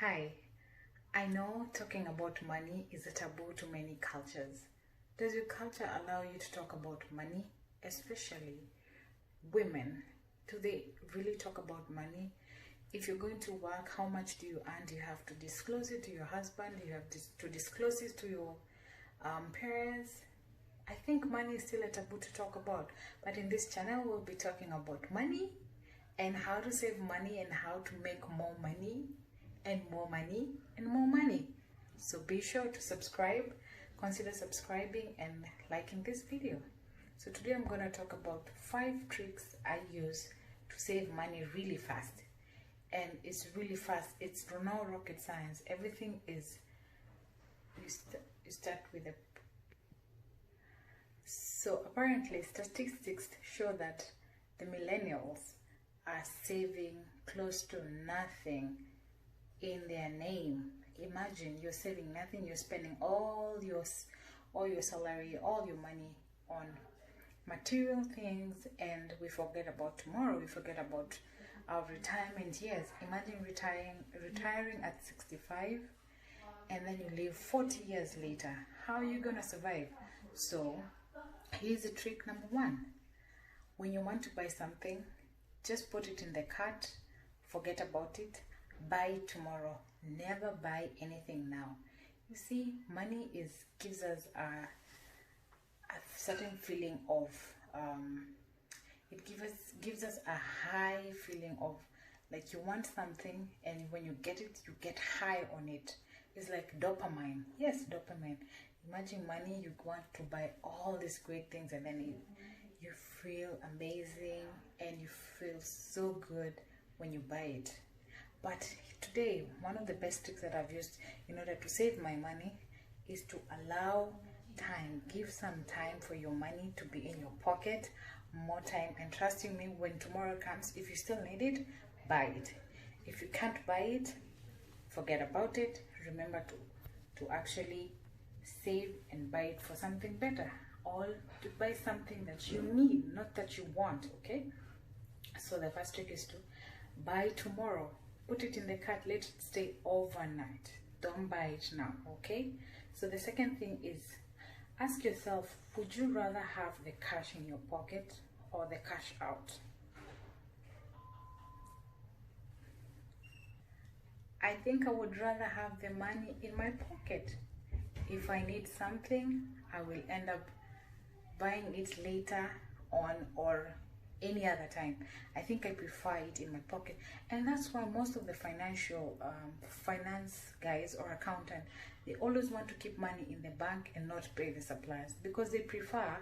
Hi, I know talking about money is a taboo to many cultures. Does your culture allow you to talk about money, especially women? Do they really talk about money? If you're going to work, how much do you earn? Do you have to disclose it to your husband? Do you have to disclose it to your parents? I think money is still a taboo to talk about, but in this channel, we'll be talking about money and how to save money and how to make more money and more money and more money. So be sure to subscribe, consider subscribing and liking this video. So today I'm going to talk about 5 tricks I use to save money really fast. And it's really fast. It's no rocket science. Everything is, you start with a... So apparently statistics show that the millennials are saving close to nothing in their name. Imagine you're saving nothing, you're spending all your salary, all your money on material things, and we forget about tomorrow. We forget about our retirement years. Imagine retiring at 65 and then you live 40 years later. How are you gonna survive? So here's the trick number 1. When you want to buy something, just put it in the cart, forget about it, buy tomorrow. Never buy anything now. You see, money gives us a certain feeling of it gives us a high feeling of like you want something, and when you get it, you get high on it. It's like dopamine. Yes, dopamine. Imagine money, you want to buy all these great things, and then you feel amazing and you feel so good when you buy it. But today, one of the best tricks that I've used in order to save my money is to allow time. Give some time for your money to be in your pocket, more time. And trust me, when tomorrow comes, if you still need it, buy it. If you can't buy it, forget about it. Remember to actually save and buy it for something better, or to buy something that you need, not that you want. Okay, so the first trick is to buy tomorrow. Put it in the cart, let it stay overnight. Don't buy it now. Okay, so the second thing is, ask yourself, would you rather have the cash in your pocket or the cash out? I think I would rather have the money in my pocket. If I need something, I will end up buying it later on or any other time. I think I prefer it in my pocket, and that's why most of the finance guys or accountant, they always want to keep money in the bank and not pay the suppliers, because they prefer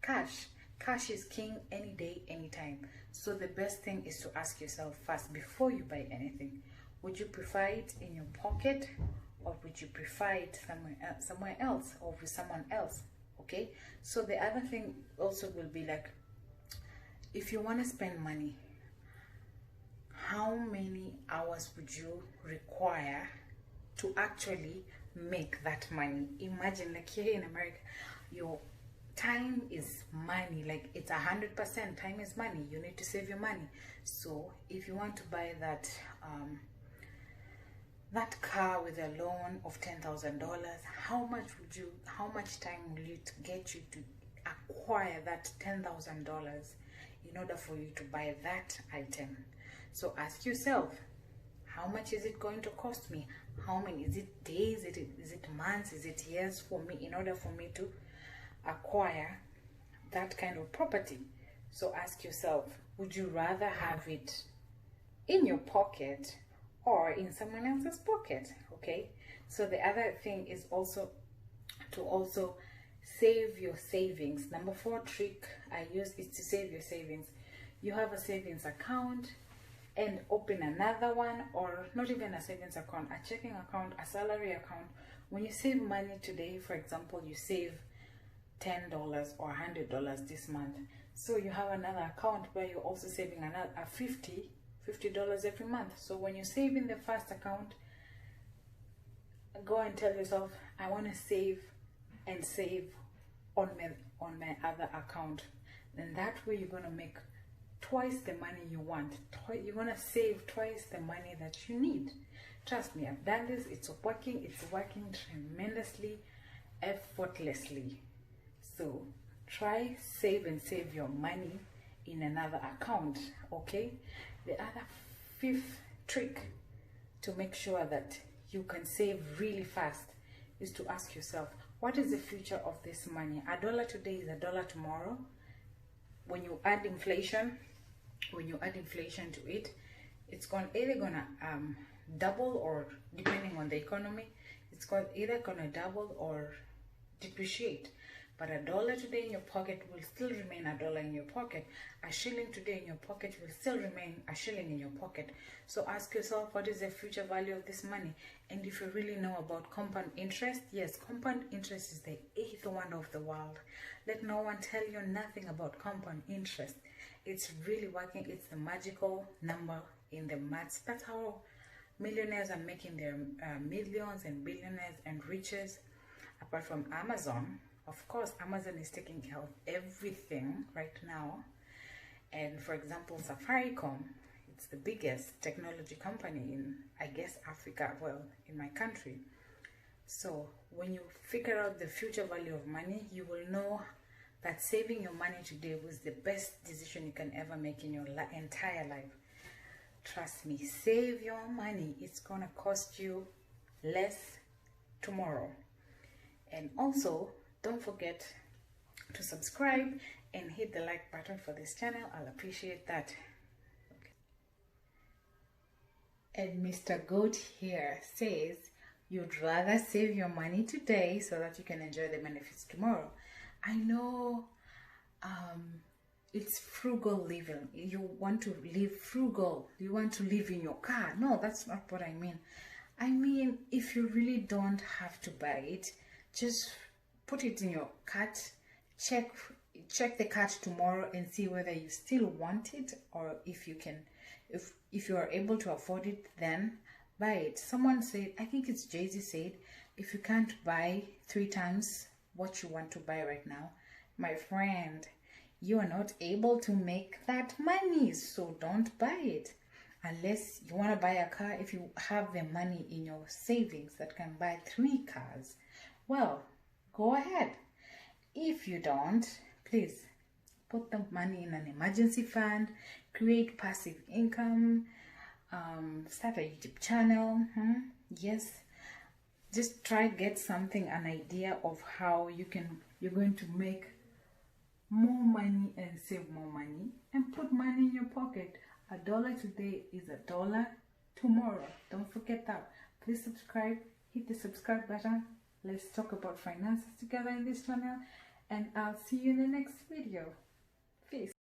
cash. Cash is king any day, anytime. So the best thing is to ask yourself first before you buy anything, would you prefer it in your pocket, or would you prefer it somewhere else or with someone else? Okay, so the other thing also will be like, if you want to spend money, how many hours would you require to actually make that money? Imagine, like here in America, your time is money. Like it's 100%. Time is money. You need to save your money. So if you want to buy that car with a loan of $10,000, how much time will it get you to acquire that $10,000 in order for you to buy that item? So ask yourself, how much is it going to cost me? How many, is it days, is it months, is it years for me in order for me to acquire that kind of property? So ask yourself, would you rather have it in your pocket or in someone else's pocket? Okay, so the other thing is also to save your savings. Number 4 trick I use is to save your savings. You have a savings account and open another one, or not even a savings account, a checking account, a salary account. When you save money today, for example, you save $10 or $100 this month, so you have another account where you're also saving another $50 every month. So when you save in the first account, go and tell yourself, I want to save and save on my other account. And that way you're going to make twice the money you want. You're gonna save twice the money that you need. Trust me, I've done this. It's working tremendously, effortlessly. So try save your money in another account. Okay, the other fifth trick to make sure that you can save really fast is to ask yourself, what is the future of this money? $1 today is $1 tomorrow. When you add inflation to it, it's either gonna double, or depending on the economy, it's either gonna double or depreciate. But $1 today in your pocket will still remain $1 in your pocket. A shilling today in your pocket will still remain a shilling in your pocket. So ask yourself, what is the future value of this money? And if you really know about compound interest, yes, compound interest is the eighth wonder of the world. Let no one tell you nothing about compound interest. It's really working. It's the magical number in the maths. That's how millionaires are making their millions and billionaires and riches. Apart from Amazon, of course, Amazon is taking care of everything right now. And for example, Safaricom, it's the biggest technology company in, I guess, Africa, well, in my country. So when you figure out the future value of money, you will know that saving your money today was the best decision you can ever make in your entire life. Trust me, save your money. It's gonna cost you less tomorrow. And also, don't forget to subscribe and hit the like button for this channel. I'll appreciate that. Okay. And Mr. Goat here says, you'd rather save your money today so that you can enjoy the benefits tomorrow. I know it's frugal living. You want to live frugal. You want to live in your car. No, that's not what I mean. I mean, if you really don't have to buy it, just put it in your cart. Check the cart tomorrow and see whether you still want it, or if you can, if you are able to afford it, then buy it. Someone said, I think it's Jay-Z said, if you can't buy 3 times what you want to buy right now, my friend, you are not able to make that money, so don't buy it. Unless you want to buy a car, if you have the money in your savings that can buy 3 cars, well, go ahead. If you don't, please put the money in an emergency fund, create passive income, start a YouTube channel. Yes, just try get something, an idea of how you're going to make more money and save more money and put money in your pocket. $1 today is $1 tomorrow. Don't forget that. Please subscribe, hit the subscribe button. Let's talk about finances together in this channel, and I'll see you in the next video. Peace.